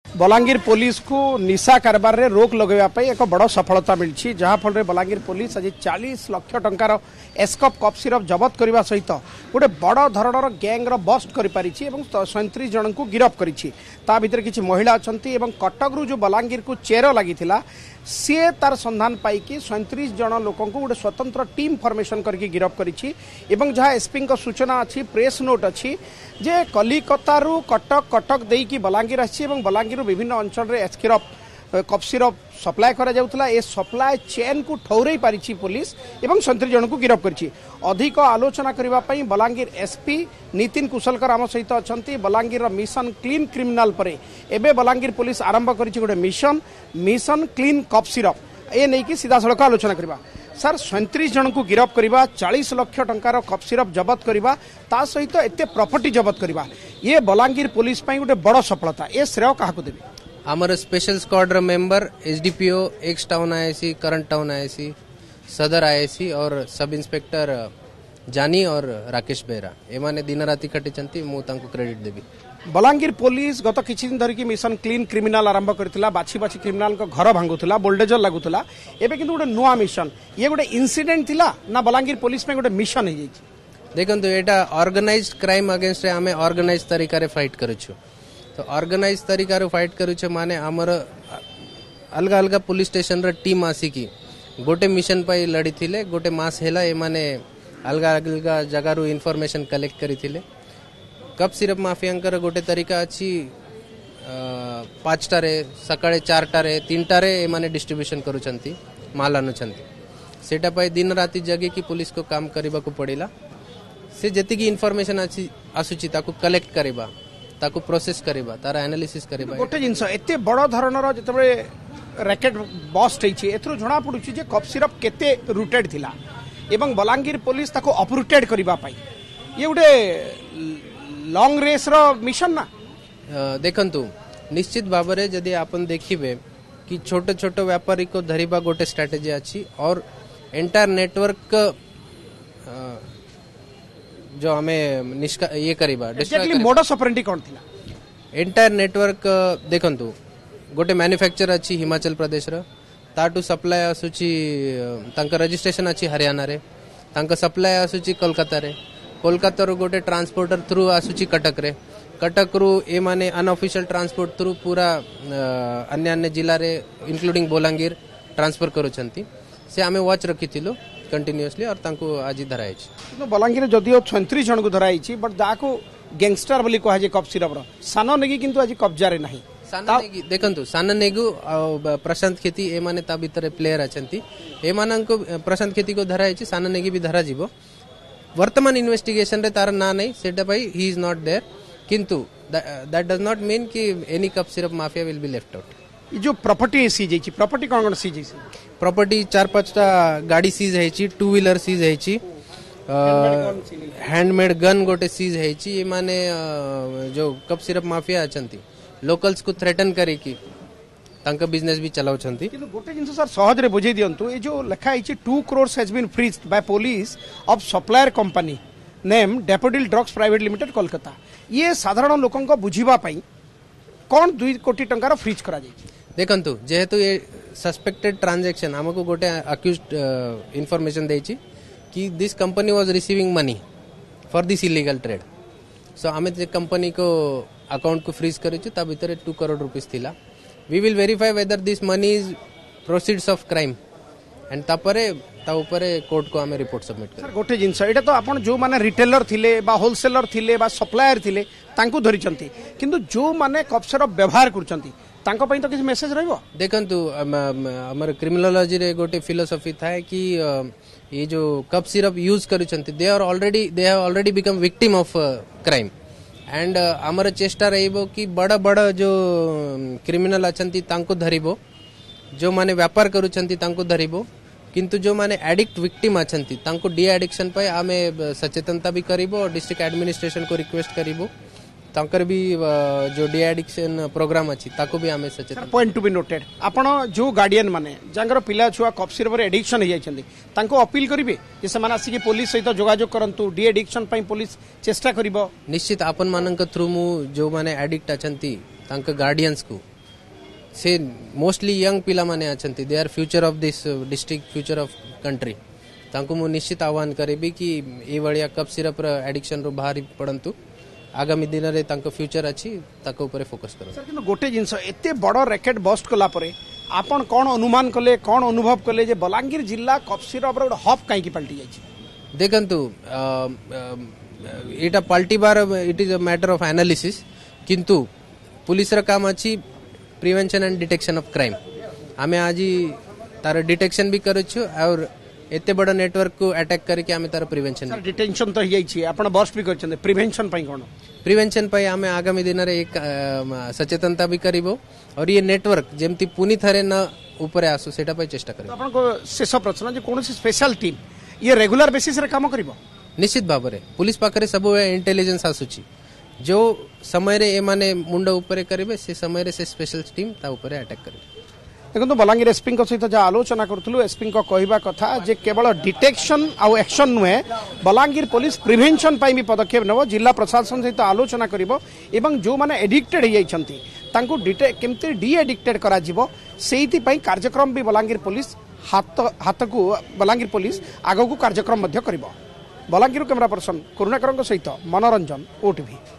Balangir police को निशा कारबार रे रोक लगेवा एक बड़ सफलता मिली जहाँफल बलांगीर पुलिस आज 40 लाख टंकार एस्कप कप सिरप जबत करने सहित गोटे बड़ धरणर गैंग्र बस्ट कर 37 जन को गिरफ्त कर किसी महिला अच्छा कटक जो बलांगीर को चेर लगी सी तार संधान पाई 37 जन लोक गोटे स्वतंत्र टीम फॉर्मेशन करके गिरफ्त करी जहाँ एसपी सूचना अच्छी प्रेस नोट अच्छी जे कलिकतारू कटक कटक देकी बलांगीर आसी बलांगीर विभिन्न अंचल कप सिरप सप्लाय करा जाउतला ए सप्लाय चेन को ठौरई पारिछि पुलिस एवं 37 जन को गिरफ्त करछि। अधिक आलोचना करबा पई बलांगीर एसपी नितिन कुशलकर आम सहित अछंती। बलांगीर मिशन क्लीन क्रिमिनाल परे एबे बलांगीर पुलिस आरंभ करिछि गोटे मिशन क्लीन कप सिरप ए नै कि सीधा सड़क आलोचना करबा। सर 37 जन को गिरफ्त करबा 40 लाख टंकार कप सिरप जबत करबा ता सहित एते प्रॉपर्टी जबत करबा ये बलांगीर पुलिस पई गोटे बड़ सफलता। ए श्रेय काहाको देबे? आमर special squad member SDPO x town IC current town IC सदर आईसी और सब इंस्पेक्टर जानी और राकेश बेहरा एमाने दिन राति खटिचंती मु तांको क्रेडिट देबी। बलांगीर पुलिस गत किछि दिन धरिकी मिशन क्लीन क्रिमिनाल आरंभ करथिला बाछि क्रिमिनाल को घर भांगुथला बोल्डेजर लागुथला एबे किंतु गोटे नुआ मिशन ये गोटे इंसिडेंट थिला ना बलांगीर पुलिस में गोटे मिशन हे जाइछि? देखंतु एटा ऑर्गेनाइज्ड क्राइम अगेंस्ट रे हमें ऑर्गेनाइज तरीका रे फाइट करूछु तो ऑर्गेनाइज तरीका रे फाइट करूछ माने आमर अलग अलग पुलिस स्टेशन रे टीम आसिकी गोटे मिशन पाई लड़ी थिले गोटे मास हेला ए माने अलग अलग जगह रु इन्फॉर्मेशन कलेक्ट करी थिले। कप सिरप माफियांकर गोटे तरीका अछि 5 टारे सकाळे 4 टारे 3 टारे ए माने डिस्ट्रीब्यूशन करूछंती माल आनुछंती सेटा पाई दिन राति जगे की पुलिस को काम करबा को पड़िला से जति की इन्फॉर्मेशन आसुची ताको कलेक्ट करबा ताको प्रोसेस करबा तार एनालिसिस करबा। गोटे जिंस एते बड़ धरणर जतबे रैकेट बस्ट हेछि एथरो जणा पडुछि जे कप सिरप केते रूटेड थिला एवं बलांगीर पुलिस ताको अपरूटेड करबा पाई ये गोटे लॉन्ग रेस रो मिशन ना। देखंतु निश्चित भाबरे जदि आपन देखिबे कि छोटे छोटे व्यापारी को धरिबा गोटे स्ट्रेटजी अछि और एंटायर नेटवर्क जो हमें ये करिबा एक्चुअली मोडस ऑपरेंडी कोन थिला एंटायर नेटवर्क देखंतु गोटे मैन्युफैक्चर अछि हिमाचल प्रदेश रो ताटू सप्लाई आसुची तांका रजिस्ट्रेशन अछि हरियाणा रे तांका सप्लाई आसुची कोलकाता रे कोलकाता रो गोटे ट्रांसपोर्टर थ्रू आसुची कटक रे कटक रु ए माने अनऑफिशियल ट्रांसपोर्ट थ्रू पूरा अन्य अन्य जिला रे इंक्लूडिंग बोलांगीर ट्रांसफर करूछंती से आमे वॉच रखिथिलु कंटिन्यूअसली और तांको आज धराई छी। बलांगीर जदिओ 36 जन को धराई छी बट दाको गैंगस्टर बोली कहा जे कप सिरप रो सानो नेगी किंतु आज कब्जा रे नाही साना नेगी देखंतु साना नेगु प्रशांत खेती ए माने ता भीतर प्लेयर अछंती ए माननको प्रशांत खेती को धराई छी साना नेगी भी धरा जीवो वर्तमान इन्वेस्टिगेशन रे तार ना नहीं सेटा भाई ही इज नॉट देयर किंतु दैट डज नॉट मीन कि any cup syrup mafia will be left out. जो प्रॉपर्टी सीज है प्रॉपर्टी कौन कौन सीज है? प्रॉपर्टी 4-5 गाड़ी सीज है 2 व्हीलर सीज है हैंडमेड गन गोटे सीज है ये माने जो कप सिरप माफिया अछंती लोकल्स को थ्रेटन करे कि तांका बिजनेस भी चलाउछंती किंतु गोटे जिंस सर सहज रे बुझे दियंतु ए जो लिखा है 2 crores has been freezed by police of supplier company name Daffodil drugs private limited Kolkata ये साधारण लोकन को बुझिबा पई कौन 2 कोटी टंकार फ्रीज करा जाय? देखंतु जेहेतु ये सस्पेक्टेड ट्रांजैक्शन हमको गोटे अक्यूज्ड इन्फॉर्मेशन देछि कि this company was receiving money for this illegal trade so हमें जे कंपनी को अकाउंट को फ्रीज करिछु ता भीतर 2 करोड़ रुपीस थिला we will verify whether this money is proceeds of crime and तापरे ता ऊपर कोर्ट को हमें रिपोर्ट सबमिट कर। गोटे जिंस एटा तो आपण जो माने रिटेलर थिले बा होलसेलर थिले बा सप्लायर थिले तांको धरिचंती किंतु जो माने कप सिरप व्यवहार करचंती तांको पई तो किछ मेसेज रहइबो? देखंतु हमर क्रिमिनोलॉजी रे गोटे फिलोसॉफी थाए कि ये जो कप सिरप यूज करूचंती they have already become victim of crime and हमर चेष्टा रहइबो कि बड़ा बड़ा जो क्रिमिनल अछंती तांको धरिबो जो माने व्यापार करूचंती तांको धरिबो किंतु जो माने एडिक्ट विक्टिम अछंती तांको डी एडिक्शन पे आमे सचेतनता भी करिबो डिस्ट्रिक्ट एडमिनिस्ट्रेशन को रिक्वेस्ट करिबो तांकर भी जो डी एडिक्शन प्रोग्राम अछि ताको भी आमे सचेतन। पॉइंट टू बी नोटेड आपण जो गार्डियन माने जांगर पिला छुआ कप सिरप रे एडिक्शन हो जाइछंती तांको अपील करिवे जे से माने आसी के पुलिस सहित जोगाजोग करंतु डी एडिक्शन पई पुलिस चेष्टा करिवो निश्चित आपन मानन थ्रू मु जो माने एडिक्ट अछंती तांका गार्डियंस को से मोस्टली यंग पिला माने अछंती they are future of this district future of country तांको मु निश्चित आह्वान करेबी कि ए भलिया कप सिरप र एडिक्शन रो बाहरी पड़ंतु आगामी दिन रे तांको फ्यूचर अछि ताको ऊपर फोकस करो सर किंतु गोटे जिंस एते बड़ रैकेट बस्ट कला परे आपण कोन अनुमान कले कोन अनुभव कले जे बलांगीर जिल्ला कप सिरप रो हब काई की पलटी जाई देखंतु एटा पलटी बार it is a matter of analysis किंतु पुलिस रा काम अछि prevention and detection of crime आमे आज तार डिटेक्शन भी करूछु और एते बड़ नेटवर्क को अटैक करके आमे तार प्रिवेंशन सर डिटेंशन तो हियाई छी आपण बस्ट भी करछन प्रिवेंशन पई कोन प्रिवेंशन पई आमे आगामी दिन रे एक सचेतनता भी करिवो और ये नेटवर्क जेमती पुनी थरे न ऊपर आसु सेटा पई चेष्टा करिवो आपण को शेष प्रश्न जे कोनोसी स्पेशल टीम ये रेगुलर बेसिस रे काम करिवो निश्चित भाव रे पुलिस पाखरे सब इंटेलिजेंस आसुची जो समय रे ए माने मुंड ऊपर करिवे से समय रे से स्पेशल टीम ता ऊपर अटैक करिवे देखो बलांगीर एसपी सहित जहाँ आलोचना करूँ एसपी कहवा कथा जे केवल डिटेक्शन आउ एक्शन नुहे बलांगीर पुलिस प्रिवेंशन भी पदक्षेप नेब जिला प्रशासन सहित आलोचना करिवो एवं जो माने एडिक्टेड हो जाइछंती तांको केमती डी एडिक्टेड करा जिवो सेहिति पई कार्यक्रम भी बलांगीर पुलिस हाथ को बलांगीर पुलिस आगो को कार्यक्रम मध्य करिवो। बलांगीर कैमरा पर्सन करुणाकर सहित मनोरंजन ओटीवी।